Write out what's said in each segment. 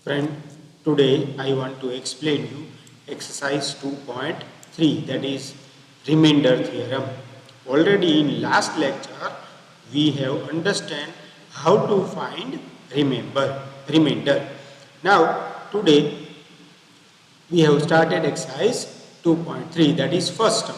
Friend, today I want to explain you exercise 2.3, that is remainder theorem. Already in last lecture we have understand how to find remainder. Now today we have started exercise 2.3, that is first term.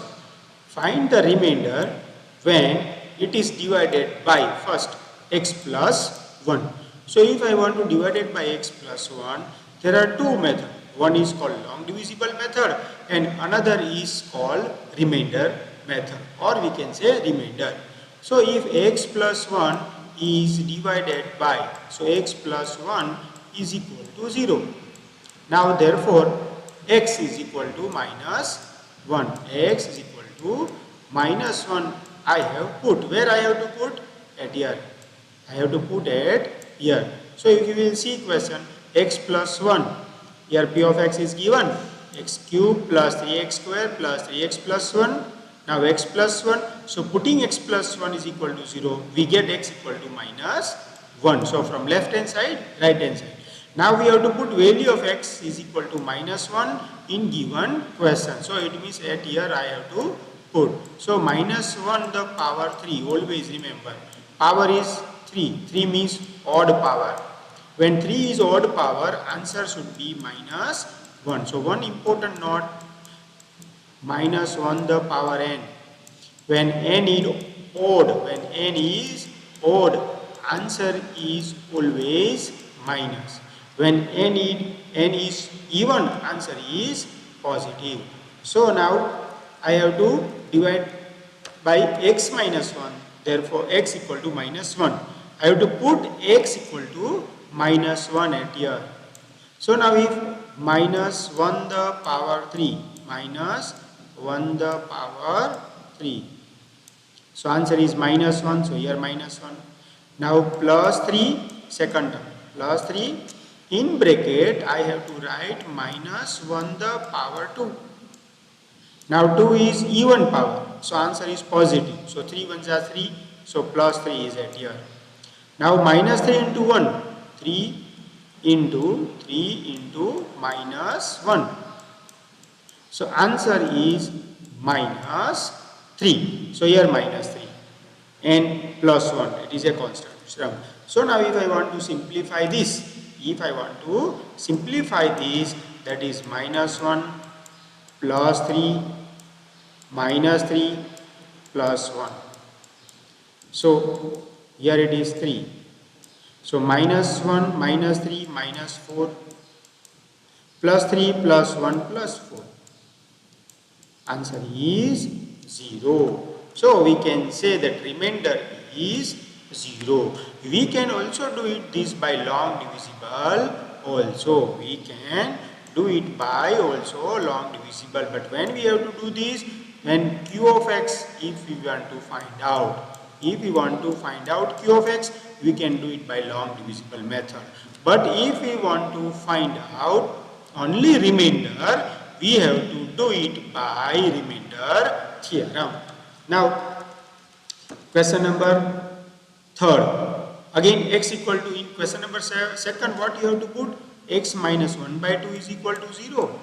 Find the remainder when it is divided by first x plus 1. So if I want to divide it by x plus 1, there are two methods. One is called long divisible method and another is called remainder method, or we can say remainder. So if x plus 1 is divided by, so x plus 1 is equal to 0. Now therefore x is equal to minus 1. X is equal to minus 1 I have put. Where I have to put? At here. I have to put at here. So if you will see question x plus 1. Here p of x is given. X cube plus 3x square plus 3x plus 1. Now x plus 1. So putting x plus 1 is equal to 0. We get x equal to minus 1. So from left hand side, right hand side. Now we have to put value of x is equal to minus 1 in given question. So it means at here I have to put. So minus 1 the power 3. Always remember. Power is 3. 3 means odd power. When 3 is odd power, answer should be minus 1. So one important note, minus 1 the power n. When n is odd, answer is always minus. When n is even, answer is positive. So now I have to divide by x minus 1. Therefore x equal to minus 1. I have to put x equal to minus 1 at here. So now if minus 1 the power 3, minus 1 the power 3. So answer is minus 1. So here minus 1. Now plus 3, second term. Plus 3. In bracket, I have to write minus 1 the power 2. Now 2 is even power. So answer is positive. So 3 ones are 3. So plus 3 is at here. Now minus 3 into 1. 3 into minus 1. So answer is minus 3. So here minus 3. And plus 1. It is a constant. So now if I want to simplify this, that is minus 1 plus 3 minus 3 plus 1. So here it is 3. So minus 1 minus 3 minus 4 plus 3 plus 1 plus 4. Answer is 0. So we can say that remainder is 0. We can also do this by long divisible also. We can do it by also long divisible. But when we have to do this, when q of x, if we want to find out q of x, we can do it by long divisible method. But if we want to find out only remainder, we have to do it by remainder theorem. Now, question number third. Again, x equal to, in question number second, what you have to put? X minus 1 by 2 is equal to 0.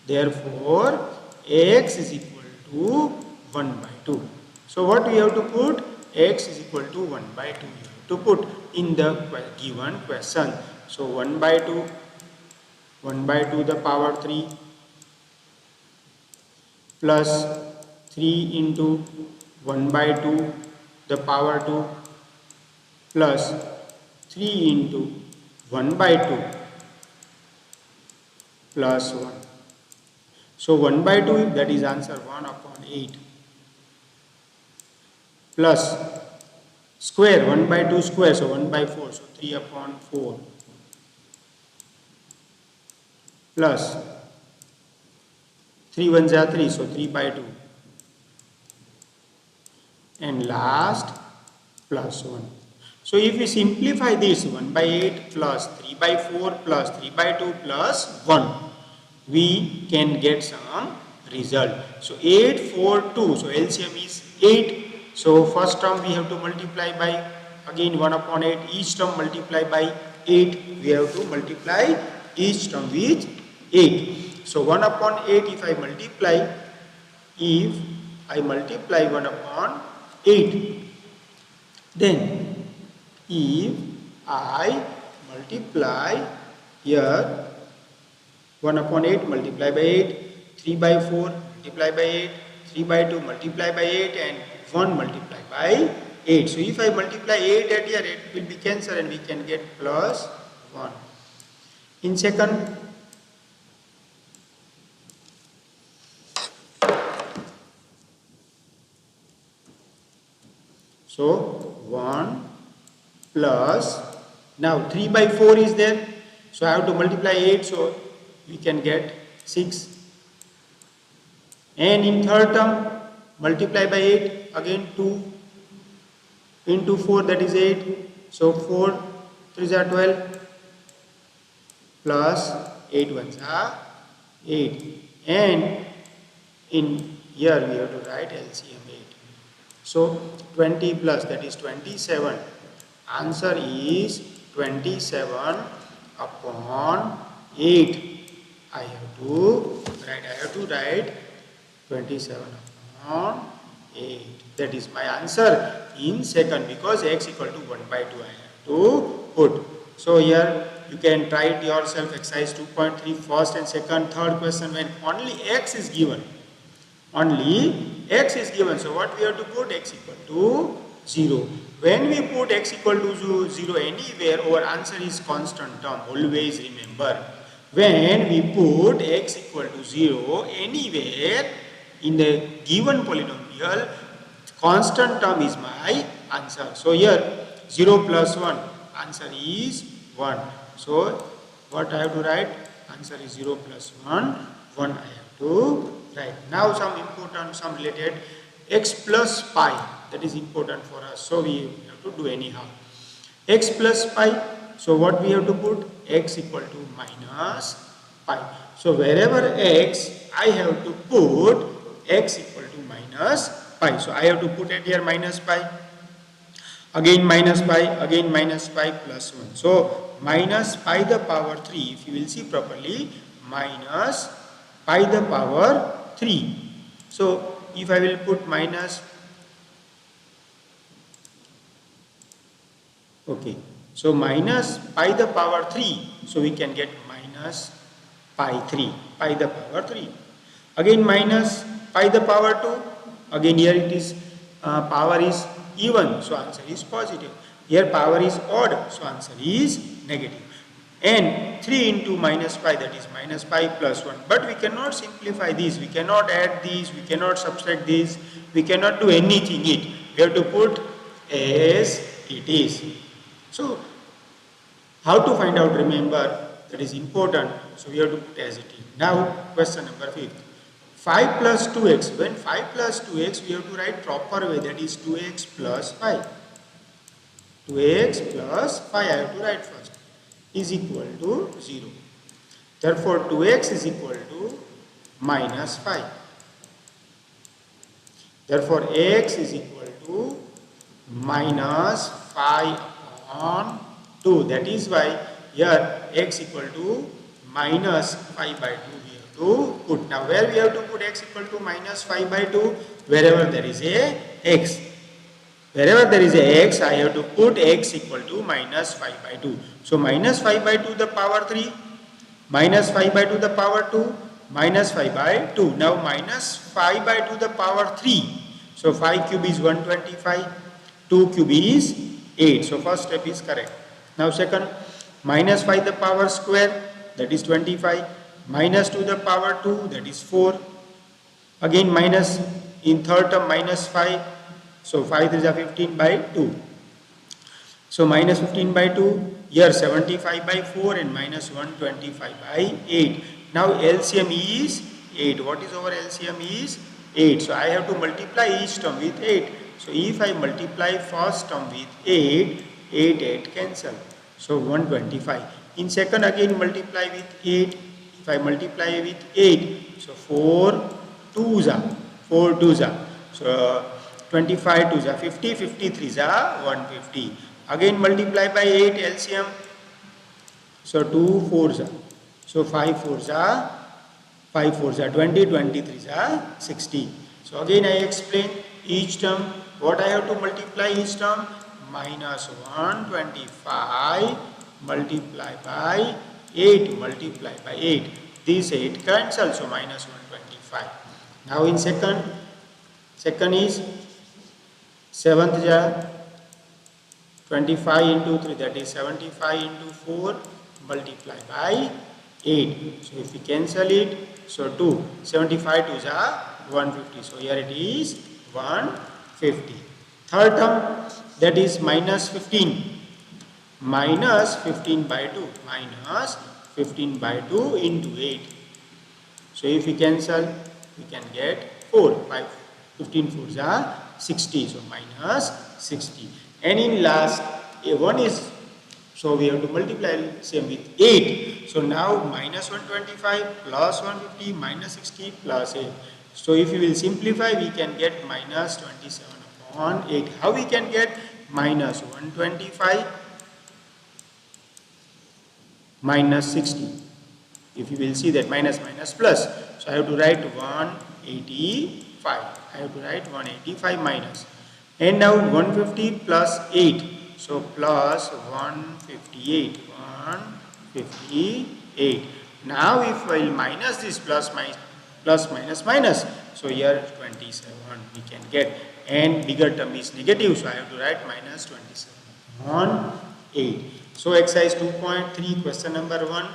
Therefore, x is equal to 1 by 2. So, what we have to put? X is equal to 1 by 2. You have to put in the given question. So, 1 by 2 the power 3 plus 3 into 1 by 2 the power 2 plus 3 into 1 by 2 plus 1. So 1 by 2, that is answer 1 upon 8 plus square 1 by 2 square, so 1 by 4, so 3 upon 4 plus 3 ones are 3, so 3 by 2 and last plus 1. So if we simplify this, 1 by 8 plus 3 by 4 plus 3 by 2 plus 1, we can get some result. So 8, 4, 2. So LCM is 8. So first term we have to multiply by again 1 upon 8, each term multiply by 8. We have to multiply each term with 8. So 1 upon 8 if I multiply 1 upon 8, then if I multiply here 1 upon 8 multiply by 8, 3 by 4 multiply by 8, 3 by 2 multiply by 8 and 1 multiply by 8. So if I multiply 8 at here, it will be cancelled and we can get plus 1. In second, so 1 plus, now 3 by 4 is there, so I have to multiply 8, so we can get 6. And in third term, multiply by 8, again 2 into 4, that is 8. So 4 3s are 12 plus 8 1s are 8. And in here we have to write LCM 8. So 20 plus, that is 27. Answer is 27 upon 8. I have to write 27 upon 8. That is my answer in second, because x equal to 1 by 2 I have to put. So here you can try it yourself, exercise 2.3, first and second, third question, when only x is given. Only x is given. So what we have to put? X equal to 0. When we put x equal to 0 anywhere, our answer is constant term. Always remember. When we put x equal to 0 anywhere in the given polynomial, constant term is my answer. So here 0 plus 1, answer is 1. So what I have to write? Answer is 0 plus 1, 1 I have to write. Now some related, x plus pi, that is important for us. So we have to do anyhow. X plus pi, so what we have to put? X equal to minus pi. So wherever x, I have to put x equal to minus pi. So I have to put it here minus pi, again minus pi plus 1. So minus pi the power 3, if you will see properly, minus pi the power 3. So if I will put minus, okay, so minus pi the power 3, so we can get minus pi 3, pi the power 3. Again minus pi the power 2, again here it is power is even, so answer is positive. Here power is odd, so answer is negative. And 3 into minus pi, that is minus pi plus 1. But we cannot simplify this, we cannot add these, we cannot subtract this, we cannot do anything it. We have to put as it is. So how to find out? Remember, that is important. So we have to put as it is. Now question number 5. 5 plus 2x. When 5 plus 2x, we have to write proper way, that is 2x plus 5. 2x plus 5 I have to write first, is equal to 0. Therefore 2x is equal to minus 5. Therefore x is equal to minus 5 upon 2. That is why here x equal to minus 5 by 2 we have to put. Now where we have to put x equal to minus 5 by 2? Wherever there is a x. Wherever there is a x, I have to put x equal to minus 5 by 2. So minus 5 by 2 the power 3, minus 5 by 2 the power 2, minus 5 by 2. Now minus 5 by 2 the power 3. So 5 cube is 125, 2 cube is 8. So first step is correct. Now second, minus 5 the power square, that is 25, minus 2 the power 2, that is 4. Again minus, in third term minus 5, so 5 is 15 by 2. So minus 15 by 2, here 75 by 4 and minus 125 by 8. Now LCM is 8. What is our LCM is 8. So I have to multiply each term with 8. So if I multiply first term with 8, 8 cancel. So 125. In second again multiply with 8. If I multiply with 8, so 4 2s are. So 25 2s are 50, 53s are 150. Again multiply by 8 LCM. So 2 4s are. So 5 4s are 5 4s are 20, 23s are 60. So again I explain each term. What I have to multiply each term? Minus 125 multiply by 8 multiply by 8. This 8 cancel, so minus 125. Now in second is 7th jar 25 into 3, that is 75 into 4 multiply by 8. So if we cancel it, so 2, 75 2s are 150. So here it is 150. Third term, that is minus 15. Minus 15 by 2. Minus 15 by 2 into 8. So if we cancel, we can get 4. 15 4s are 60. So minus 60. And in last, one is, so we have to multiply same with 8. So now minus 125 plus 150 minus 60 plus 8. So if we will simplify, we can get minus 27 upon 8. How we can get minus 125 minus 60? If you will see that minus minus plus. So I have to write 185. I have to write 185 minus. And now 150 plus 8. So plus 158. 158. Now if I will minus this plus minus minus. So here 27 we can get. And bigger term is negative. So I have to write minus 27 on 8. So exercise 2.3 question number 1.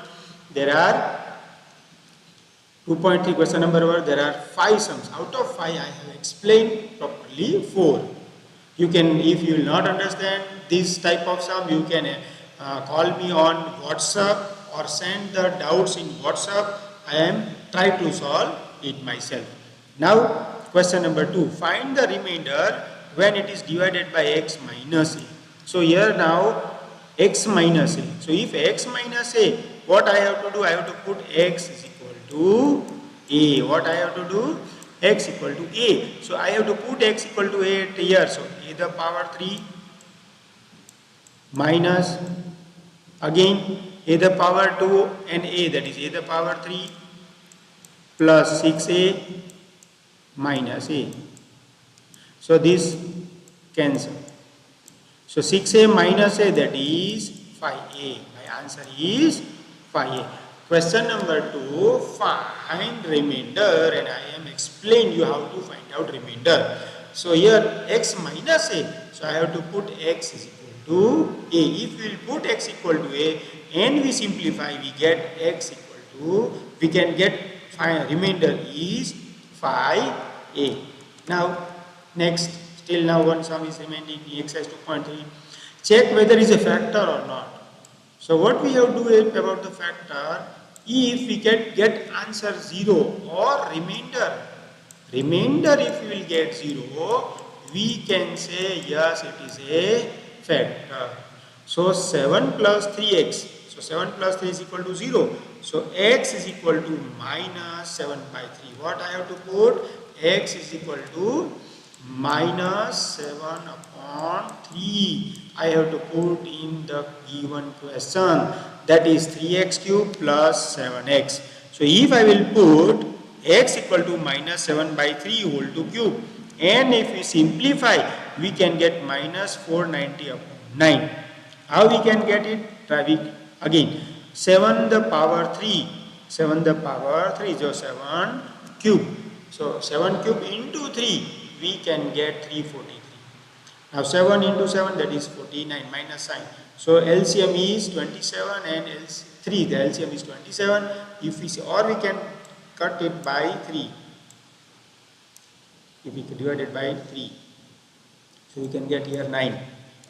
There are 2.3 question number 1. There are 5 sums. Out of 5 I have explained properly 4. You can, if you will not understand this type of sum, you can call me on WhatsApp or send the doubts in WhatsApp. I am try to solve it myself. Now question number 2. Find the remainder when it is divided by x minus a. So here now x minus a. So if x minus a, what I have to do? I have to put x is equal to a. What I have to do? X equal to a. So I have to put x equal to a here. So a the power 3 minus again a the power 2 and a, that is a the power 3 plus 6a minus a. So this cancel. So 6a minus a, that is 5a. My answer is 5a. Question number 2, find remainder, and I am explain you how to find out remainder. So here x minus a, so I have to put x is equal to a. If we will put x equal to a and we simplify, we get x equal to, we can get remainder is 5a. Now next, still now one sum is remaining, exercise 2.3. Check whether it is a factor or not. So what we have to do about the factor, if we can get answer 0 or remainder if we will get 0, we can say yes, it is a factor. So 7 plus 3x, so 7 plus 3 is equal to 0. So x is equal to minus 7 by 3. What I have to put? X is equal to minus 7 upon 3. I have to put in the given question, that is 3x cube plus 7x. So if I will put x equal to minus 7 by 3 whole to cube, and if we simplify, we can get minus 490 upon 9. How we can get it? Try again. 7 the power 3. 7 the power 3. So 7 cube. So 7 cube into 3. We can get 343. Now 7 into 7, that is 49 minus sign. So LCM is 27 and 3. The LCM is 27. If we say, or we can cut it by 3. If we divide it by 3. So we can get here 9.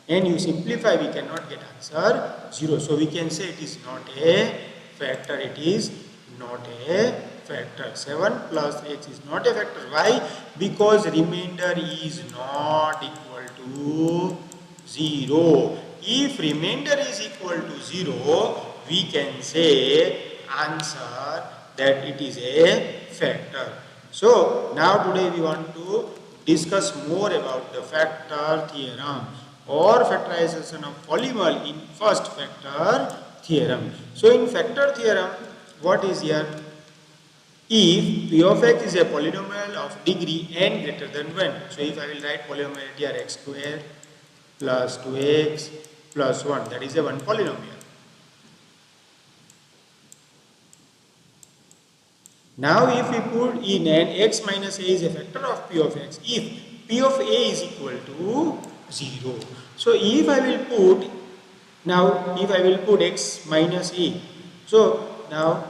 And you simplify, we cannot get answer 0. So we can say it is not a factor. It is not a factor. 7 plus x is not a factor. Why? Because remainder is not equal to 0. If remainder is equal to 0, we can say answer that it is a factor. So now today we want to discuss more about the factor theorem. or factorization of polynomial in first factor theorem. So in factor theorem, what is here? If p of x is a polynomial of degree n greater than 1, so if I will write polynomial here x square plus 2x plus 1, that is a one polynomial. Now if we put in n x minus a is a factor of p of x, if p of a is equal to 0. So if I will put, now if I will put x minus a, so now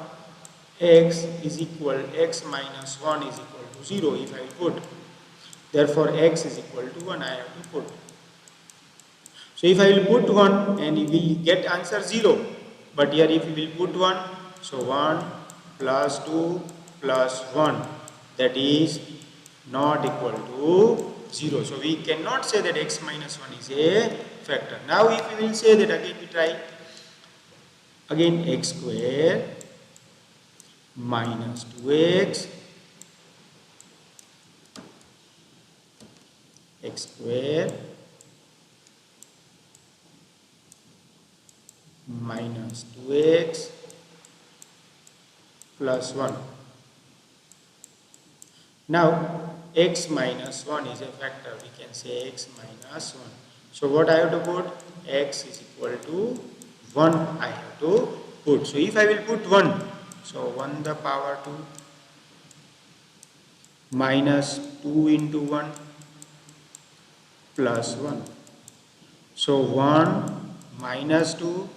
x is equal, x minus 1 is equal to 0 if I will put. Therefore x is equal to 1 I have to put. So if I will put 1 and we will get answer 0. But here if we will put 1, so 1 plus 2 plus 1, that is not equal to 0. So we cannot say that x minus 1 is a factor. Now if we will say that, again we try. Again x square minus 2x x square minus 2x plus 1. Now x minus 1 is a factor, we can say x minus 1. So what I have to put? X is equal to 1 I have to put. So if I will put 1, so 1 the power 2 minus 2 into 1 plus 1. So 1 minus 2,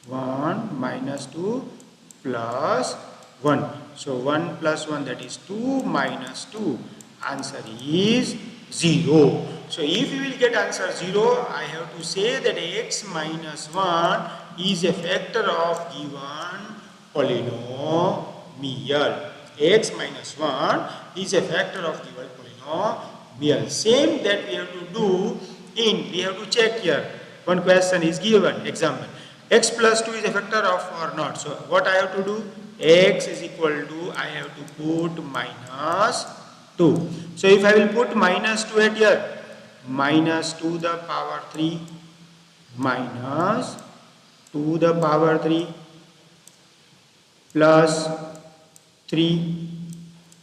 1 minus 2 plus 1. So 1 plus 1, that is 2 minus 2. Answer is 0. So if you will get answer 0, I have to say that x minus 1 is a factor of given polynomial. X minus 1 is a factor of given polynomial. Same that we have to do in, we have to check here. One question is given, example. X plus 2 is a factor of or not. So what I have to do? X is equal to, I have to put minus 2. So if I will put minus 2 at here, minus 2 the power 3 minus 2 the power 3 plus 3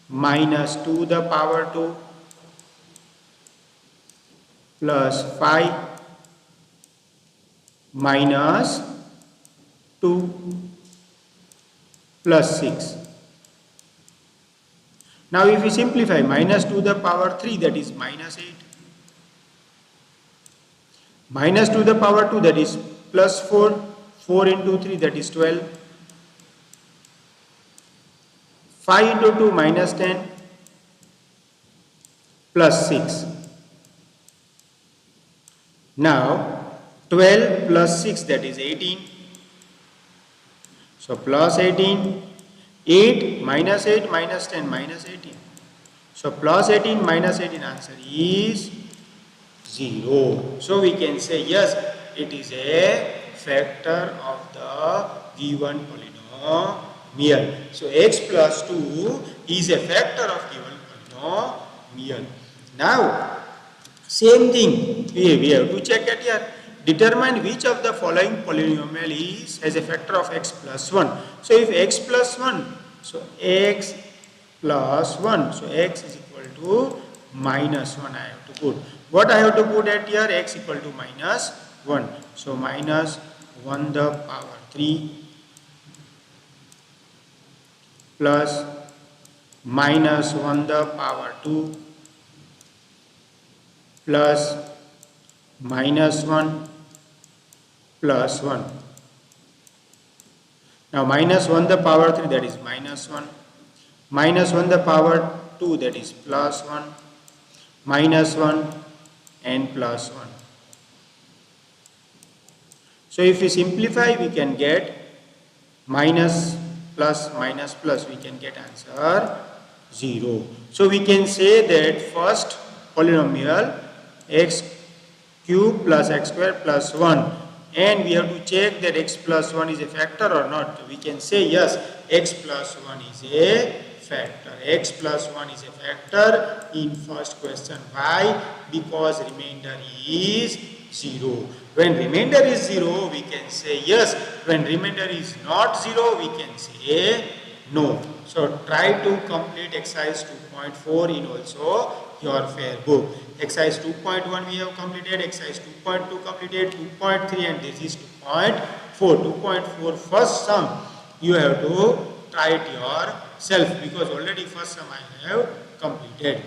minus 2 the power 2 plus 5 minus 2 plus 6. Now if we simplify, minus 2 the power 3, that is minus 8. Minus 2 the power 2, that is plus 4. 4 into 3, that is 12. 5 into 2, minus 10 plus 6. Now 12 plus 6, that is 18. So plus 18, 8 minus 8 minus 10 minus 18. So plus 18 minus 18, answer is 0. So we can say yes, it is a factor of the given polynomial. So x plus 2 is a factor of given polynomial. Now same thing we have to check it here. Determine which of the following polynomial is as a factor of x plus 1. So if x plus 1, so x plus 1, so x is equal to minus 1 I have to put. What I have to put at here? X equal to minus 1. So minus 1 the power 3 plus minus 1 the power 2 plus minus 1 plus 1. Now minus 1 the power 3, that is minus 1. Minus 1 the power 2, that is plus 1. Minus 1 and plus 1. So if we simplify, we can get minus plus minus plus, we can get answer 0. So we can say that first polynomial x cube plus x square plus 1, and we have to check that x plus 1 is a factor or not. We can say yes, x plus 1 is a factor. X plus 1 is a factor in first question. Why? Because remainder is 0. When remainder is 0, we can say yes. When remainder is not 0, we can say no. So try to complete exercise 2.4 in also your fair book. Exercise 2.1 we have completed, exercise 2.2 completed, 2.3 and this is 2.4. 2.4 first sum you have to try it yourself because already first sum I have completed.